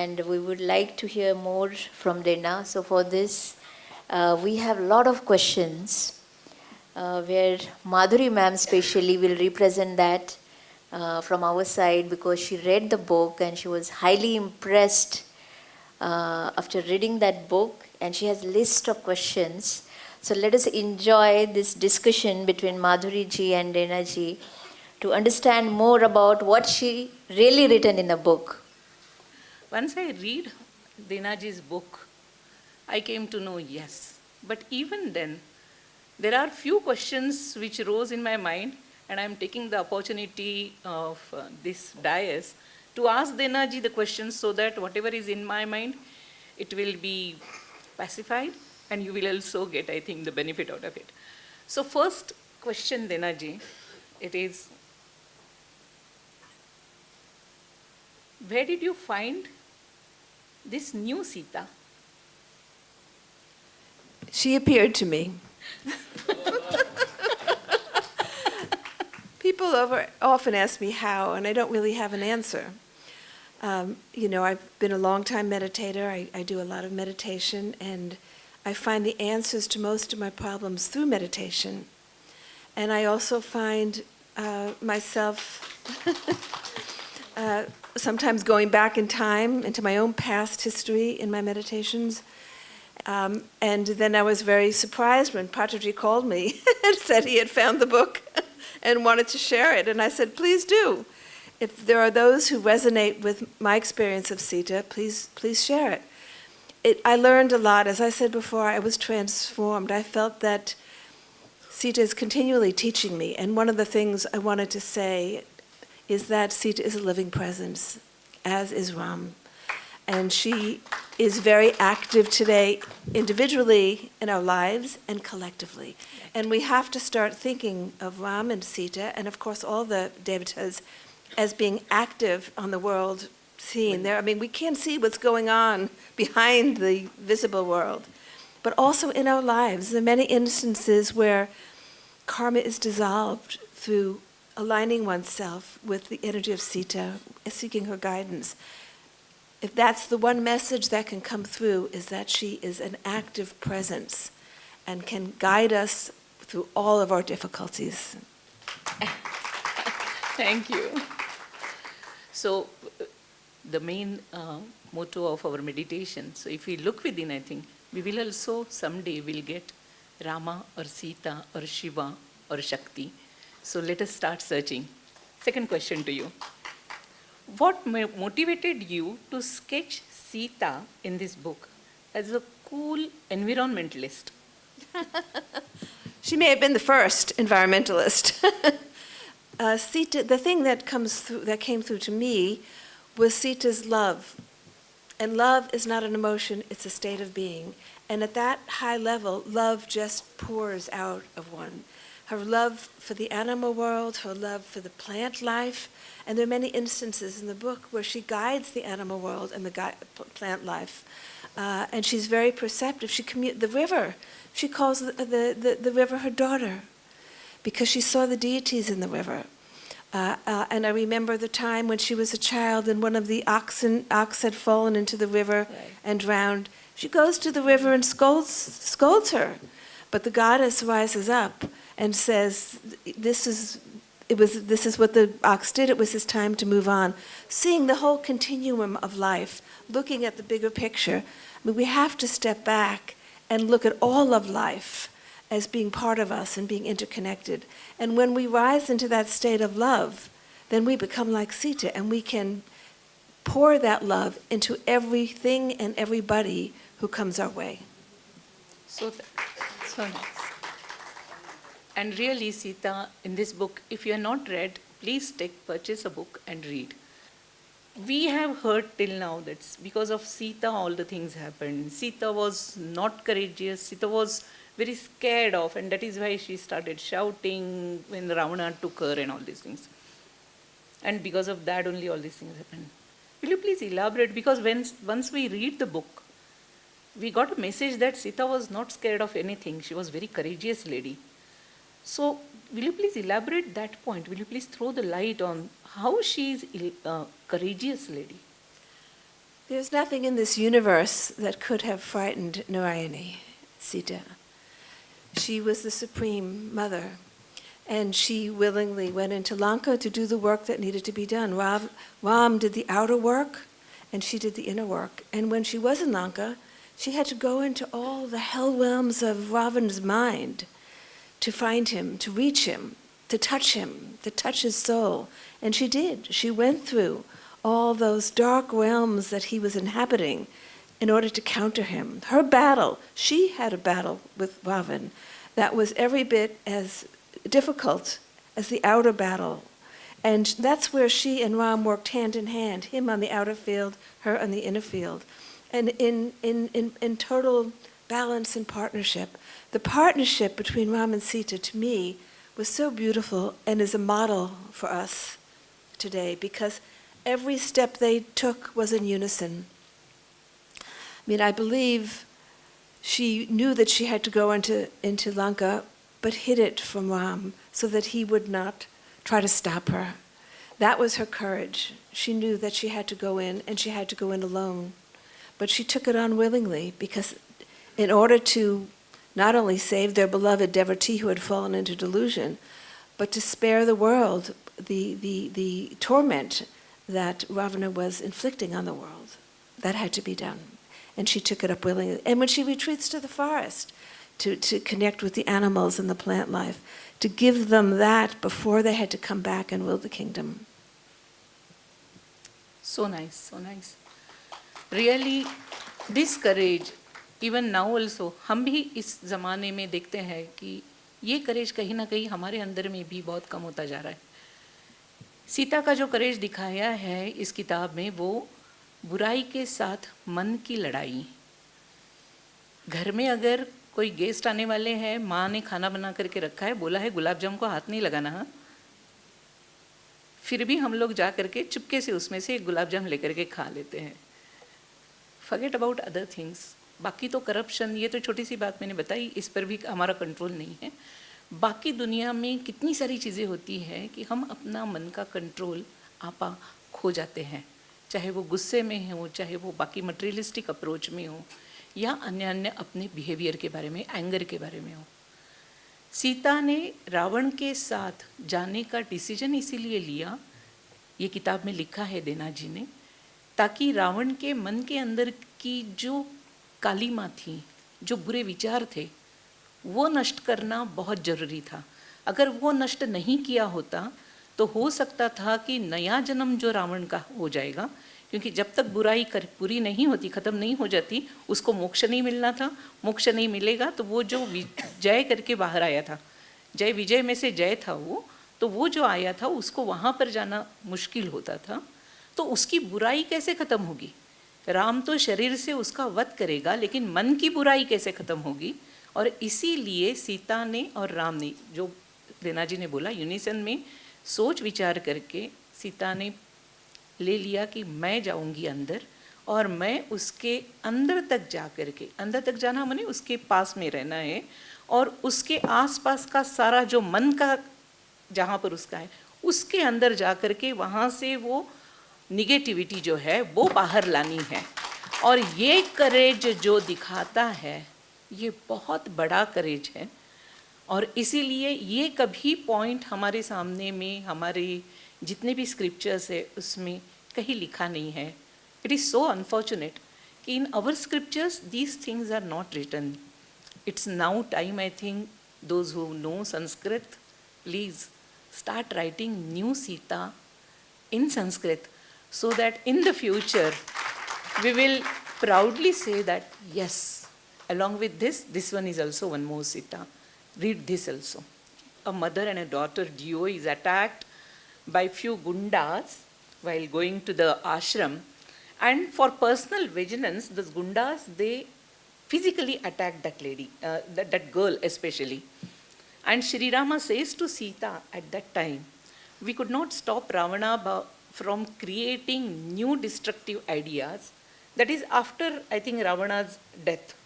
and we would like to hear more from Dena. So for this, we have a lot of questions where Madhuri ma'am specially will represent that from our side, because she read the book and she was highly impressed after reading that book, and she has a list of questions. So let us enjoy this discussion between Madhuri ji and Dena ji to understand more about what she really written in a book. Once I read Denaji's book, I came to know yes. But even then, there are few questions which rose in my mind, and I am taking the opportunity of this dais to ask Denaji the questions so that whatever is in my mind, it will be pacified, and you will also get, I think, the benefit out of it. So first question, Denaji, it is, where did you find this new Sita? She appeared to me. People often ask me how, and I don't really have an answer. I've been a long-time meditator. I do a lot of meditation, and I find the answers to most of my problems through meditation. And I also find myself sometimes going back in time into my own past history in my meditations. And then I was very surprised when Patraji called me and said he had found the book and wanted to share it. And I said, please do. If there are those who resonate with my experience of Sita, please share it. I learned a lot. As I said before, I was transformed. I felt that Sita is continually teaching me. And one of the things I wanted to say is that Sita is a living presence, as is Ram. And she is very active today, individually in our lives and collectively. And we have to start thinking of Ram and Sita, and of course all the devatas, as being active on the world scene. We can't see what's going on behind the visible world, but also in our lives. There are many instances where karma is dissolved through aligning oneself with the energy of Sita, seeking her guidance. If that's the one message that can come through, is that she is an active presence and can guide us through all of our difficulties. Thank you. So the main motto of our meditation, so if we look within, I think, we will also someday will get Rama or Sita or Shiva or Shakti. So let us start searching. Second question to you. What motivated you to sketch Sita in this book as a cool environmentalist? She may have been the first environmentalist. Sita, the thing that came through to me was Sita's love. And love is not an emotion, it's a state of being. And at that high level, love just pours out of one. Her love for the animal world, her love for the plant life, and there are many instances in the book where she guides the animal world and the plant life. And she's very perceptive. The river, she calls the river her daughter, because she saw the deities in the river. And I remember the time when she was a child and one of the ox had fallen into the river and drowned. She goes to the river and scolds her. But the goddess rises up and says, this is what the ox did, it was his time to move on. Seeing the whole continuum of life, looking at the bigger picture, we have to step back and look at all of life as being part of us and being interconnected. And when we rise into that state of love, then we become like Sita, and we can pour that love into everything and everybody who comes our way. So nice. And really, Sita, in this book, if you are not read, please purchase a book and read. We have heard till now that because of Sita, all the things happened. Sita was not courageous. Sita was very scared of, and that is why she started shouting when Ravana took her and all these things. And because of that only all these things happened. Will you please elaborate? Because once we read the book, we got a message that Sita was not scared of anything. She was a very courageous lady. So will you please elaborate that point? Will you please throw the light on how she is a courageous lady? There's nothing in this universe that could have frightened Narayani, Sita. She was the Supreme Mother, and she willingly went into Lanka to do the work that needed to be done. Ram did the outer work, and she did the inner work. And when she was in Lanka, she had to go into all the hell realms of Ravana's mind to find him, to reach him, to touch his soul. And she did. She went through all those dark realms that he was inhabiting in order to counter him. Her battle, she had a battle with Ravan that was every bit as difficult as the outer battle. And that's where she and Ram worked hand in hand, him on the outer field, her on the inner field. And in total balance and partnership. The partnership between Ram and Sita, to me, was so beautiful and is a model for us today, because every step they took was in unison. I mean, I believe she knew that she had to go into Lanka, but hid it from Ram so that he would not try to stop her. That was her courage. She knew that she had to go in, and she had to go in alone. But she took it on willingly, because in order to not only save their beloved devotee who had fallen into delusion, but to spare the world the torment that Ravana was inflicting on the world. That had to be done. And she took it up willingly. And when she retreats to the forest to connect with the animals and the plant life, to give them that before they had to come back and rule the kingdom. So nice, so nice. Really, this courage, even now also, हम भी इस ज़माने में देखते हैं कि ये करेज कहीं ना कहीं हमारे अंदर में भी बहुत कम होता जा रहा है. सीता का जो करेज दिखाया है इस किताब में, वो बुराई के साथ मन की लड़ाई. घर में अगर कोई गेस्ट आने वाले हैं, माँ ने खाना बना करके रखा है, बोला है गुलाब जामुन को हाथ नहीं लगाना, हाँ, फिर भी हम लोग जा करके चुपके से उसमें से एक गुलाब जामुन लेकर के खा लेते हैं. Forget about other things. बाकी तो करप्शन, ये तो छोटी सी बात मैंने बताई, इस पर भी हमारा कंट्रोल नहीं है. बाकी दुनिया में कितनी सारी चीज़ें होती हैं कि हम अपना मन का कंट्रोल आपा खो जाते हैं, चाहे वो गुस्से में हो, चाहे वो बाकी मटेरियलिस्टिक अप्रोच में हो, या अन्य अन्य अपने बिहेवियर के बारे में, एंगर के बारे में हो. सीता ने रावण के साथ जाने का डिसीजन इसीलिए लिया, ये किताब में लिखा है देना जी ने, ताकि रावण के मन के अंदर की जो काली माँ थी, जो बुरे विचार थे, वो नष्ट करना बहुत ज़रूरी था. अगर वो नष्ट नहीं किया होता तो हो सकता था कि नया जन्म जो रावण का हो जाएगा, क्योंकि जब तक बुराई पूरी नहीं होती, ख़त्म नहीं हो जाती, उसको मोक्ष नहीं मिलना था. मोक्ष नहीं मिलेगा तो वो जो जय करके बाहर आया था, जय विजय में से जय था वो जो आया था उसको वहाँ पर जाना मुश्किल होता था. तो उसकी बुराई कैसे ख़त्म होगी? राम तो शरीर से उसका वध करेगा, लेकिन मन की बुराई कैसे ख़त्म होगी? और इसीलिए सीता ने और राम ने, जो देना जी ने बोला, यूनिसन में सोच विचार करके सीता ने ले लिया कि मैं जाऊंगी अंदर, और मैं उसके अंदर तक जा करके, अंदर तक जाना माने उसके पास में रहना है, और उसके आसपास का सारा जो मन का जहाँ पर उसका है, उसके अंदर जा करके वहाँ से वो निगेटिविटी जो है वो बाहर लानी है. और ये करेज जो दिखाता है, ये बहुत बड़ा करेज है. और इसीलिए ये कभी पॉइंट हमारे सामने में, हमारे जितने भी स्क्रिप्चर्स है उसमें कहीं लिखा नहीं है. इट इज़ सो अनफॉर्चुनेट कि in our scriptures these things are not written. It's now time, I think, those who know Sanskrit, please start writing new Sita in Sanskrit, so that in the future we will proudly say that yes, along with this one is also one more Sita. Read this also. A mother and a daughter duo is attacked by few gundas while going to the ashram, and for personal vigilance, those gundas, they physically attacked that lady, that girl especially. And Sri Rama says to Sita at that time, we could not stop Ravana from creating new destructive ideas. That is after, I think, Ravana's death.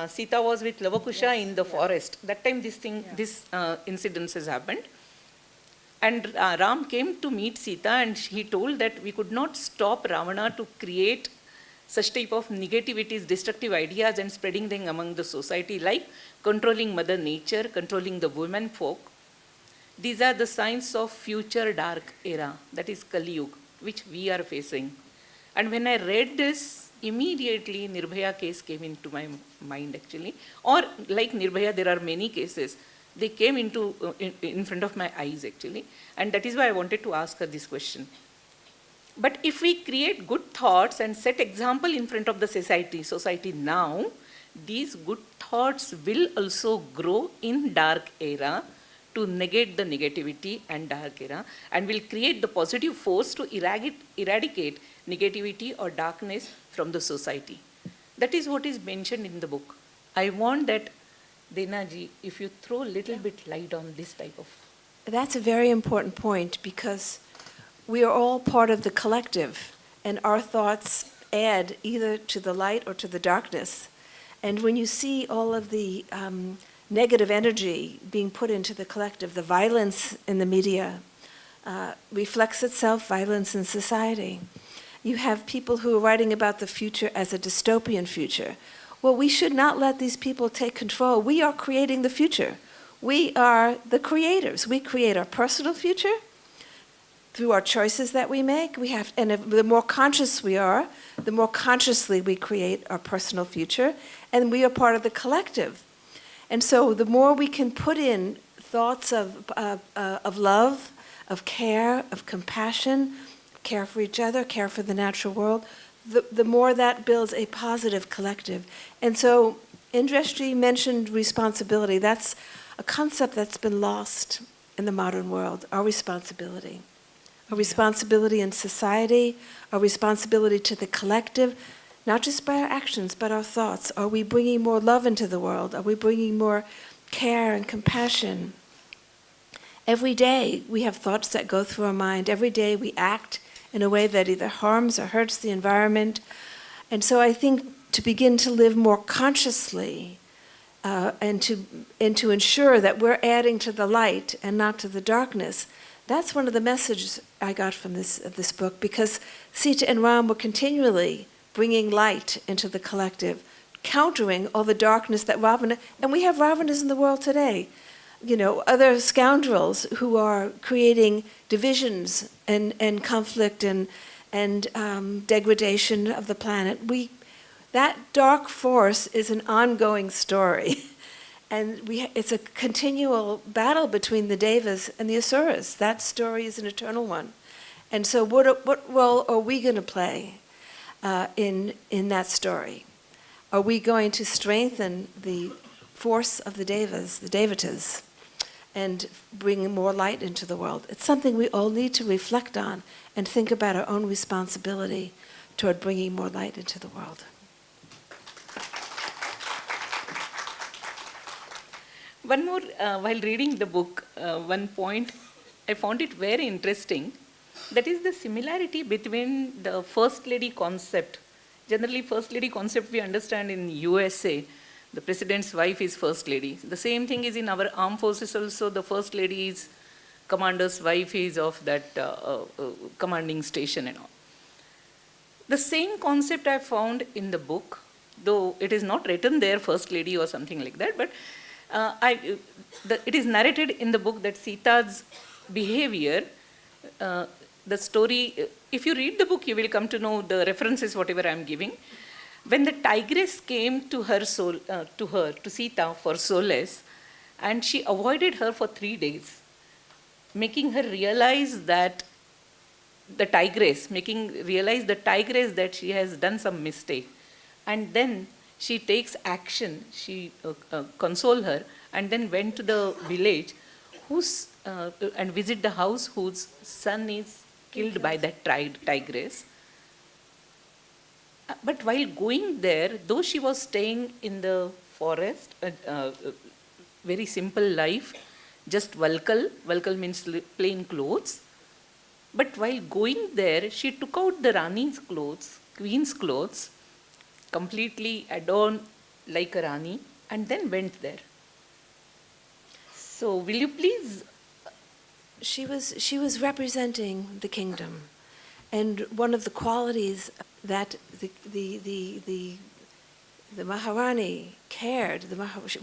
Sita was with Lavakusha in the forest. That time this incident has happened. And Ram came to meet Sita, and he told that we could not stop Ravana to create such type of negativities, destructive ideas, and spreading them among the society, like controlling Mother Nature, controlling the women folk. These are the signs of future dark era, that is Kali Yuga, which we are facing. And when I read this, immediately Nirbhaya case came into my mind actually. Or like Nirbhaya, there are many cases. They came in front of my eyes actually. And that is why I wanted to ask her this question. But if we create good thoughts and set example in front of the society now, these good thoughts will also grow in dark era to negate the negativity and dark era, and will create the positive force to eradicate negativity or darkness from the society. That is what is mentioned in the book. I want that, Dena ji, if you throw a little bit light on this type of. That's a very important point, because we are all part of the collective, and our thoughts add either to the light or to the darkness. And when you see all of the negative energy being put into the collective, the violence in the media reflects itself, violence in society. You have people who are writing about the future as a dystopian future. Well, we should not let these people take control. We are creating the future. We are the creators. We create our personal future through our choices that we make. And the more conscious we are, the more consciously we create our personal future, and we are part of the collective. And so the more we can put in thoughts of love, of care, of compassion, care for each other, care for the natural world, the more that builds a positive collective. And so Indrashri mentioned responsibility. That's a concept that's been lost in the modern world, our responsibility. Our responsibility in society, our responsibility to the collective, not just by our actions, but our thoughts. Are we bringing more love into the world? Are we bringing more care and compassion? Every day we have thoughts that go through our mind. Every day we act in a way that either harms or hurts the environment. And so I think to begin to live more consciously and to ensure that we're adding to the light and not to the darkness, that's one of the messages I got from this book, because Sita and Ram were continually bringing light into the collective, countering all the darkness that Ravana, and we have Ravanas in the world today, other scoundrels who are creating divisions and conflict and degradation of the planet. That dark force is an ongoing story. And it's a continual battle between the Devas and the Asuras. That story is an eternal one. And so what role are we going to play in that story? Are we going to strengthen the force of the Devas, the Devatas, and bring more light into the world? It's something we all need to reflect on and think about our own responsibility toward bringing more light into the world. One more, while reading the book, one point I found it very interesting. That is the similarity between the First Lady concept. Generally, First Lady concept we understand in USA. The President's wife is First Lady. The same thing is in our armed forces also. The First Lady is Commander's wife is of that commanding station and all. The same concept I found in the book, though it is not written there, First Lady or something like that, but it is narrated in the book that Sita's behavior, the story, if you read the book, you will come to know the references, whatever I am giving. When the tigress came to to Sita for solace, and she avoided her for 3 days, making her realize that the tigress that she has done some mistake. And then she takes action, she console her, and then went to the village and visit the house whose son is killed by that tigress. But while going there, though she was staying in the forest, very simple life, just valkal means plain clothes. But while going there, she took out the Rani's clothes, queen's clothes, completely adorned like a Rani, and then went there. So will you please? She was representing the kingdom. And one of the qualities that the Maharani cared,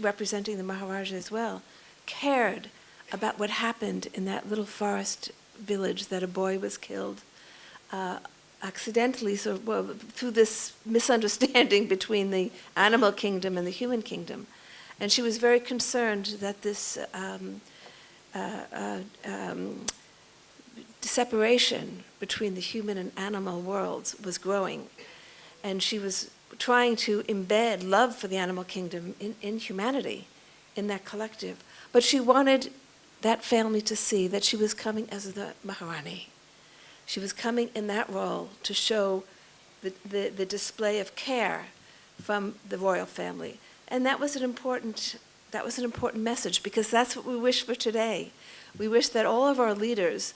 representing the Maharaja as well, cared about what happened in that little forest village that a boy was killed accidentally, through this misunderstanding between the animal kingdom and the human kingdom. And she was very concerned that this separation between the human and animal worlds was growing. And she was trying to embed love for the animal kingdom in humanity, in that collective. But she wanted that family to see that she was coming as the Maharani. She was coming in that role to show the display of care from the royal family. And that was an important message, because that's what we wish for today. We wish that all of our leaders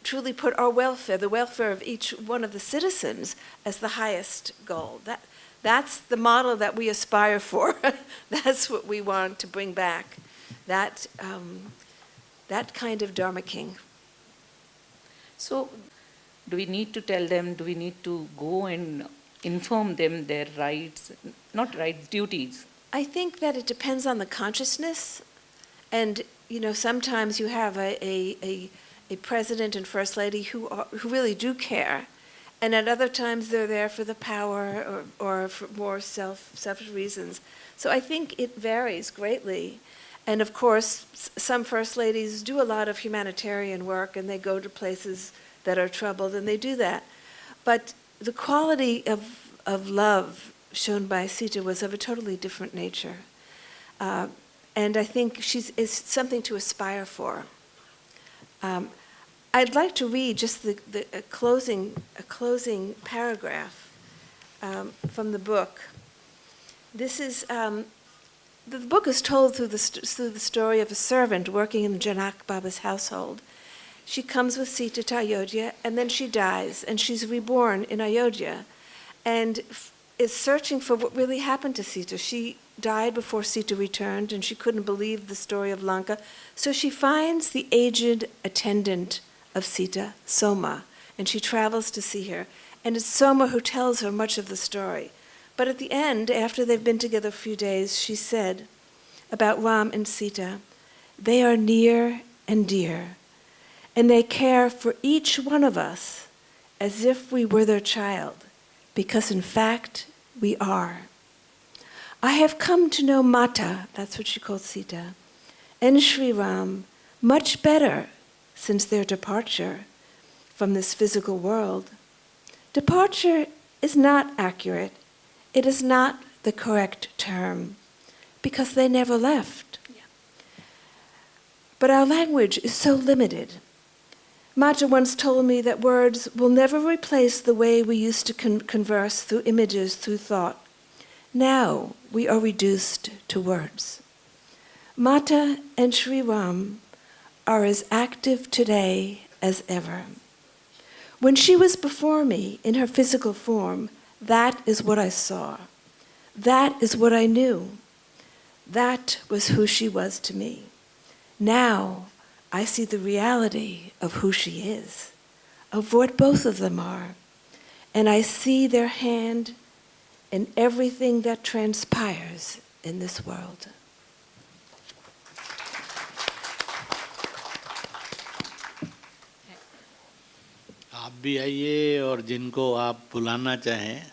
truly put our welfare, the welfare of each one of the citizens, as the highest goal. That's the model that we aspire for. That's what we want to bring back. That kind of Dharma King. So, do we need to tell them, do we need to go and inform them their rights, not rights, duties? I think that it depends on the consciousness. And, sometimes you have a president and first lady who really do care. And at other times they're there for the power or for more selfish reasons. So I think it varies greatly. And of course, some first ladies do a lot of humanitarian work, and they go to places that are troubled, and they do that. But the quality of love shown by Sita was of a totally different nature. And I think is something to aspire for. I'd like to read just a closing paragraph from the book. This is the book is told through the story of a servant working in Janak Baba's household. She comes with Sita to Ayodhya, and then she dies, and she's reborn in Ayodhya, and is searching for what really happened to Sita. She died before Sita returned, and she couldn't believe the story of Lanka, so she finds the aged attendant of Sita, Soma, and she travels to see her. And it's Soma who tells her much of the story. But at the end, after they've been together a few days, she said about Ram and Sita, "They are near and dear, and they care for each one of us as if we were their child, because in fact, we are. I have come to know Mata," that's what she called Sita, "and Sri Ram much better since their departure from this physical world. Departure is not accurate. It is not the correct term, because they never left. Yeah. But our language is so limited. Mata once told me that words will never replace the way we used to converse through images, through thought. Now we are reduced to words. Mata and Sri Ram are as active today as ever. When she was before me in her physical form, that is what I saw. That is what I knew. That was who she was to me. Now I see the reality of who she is, of what both of them are, and I see their hand in everything that transpires in this world." आप भी आइए और जिनको आप बुलाना चाहें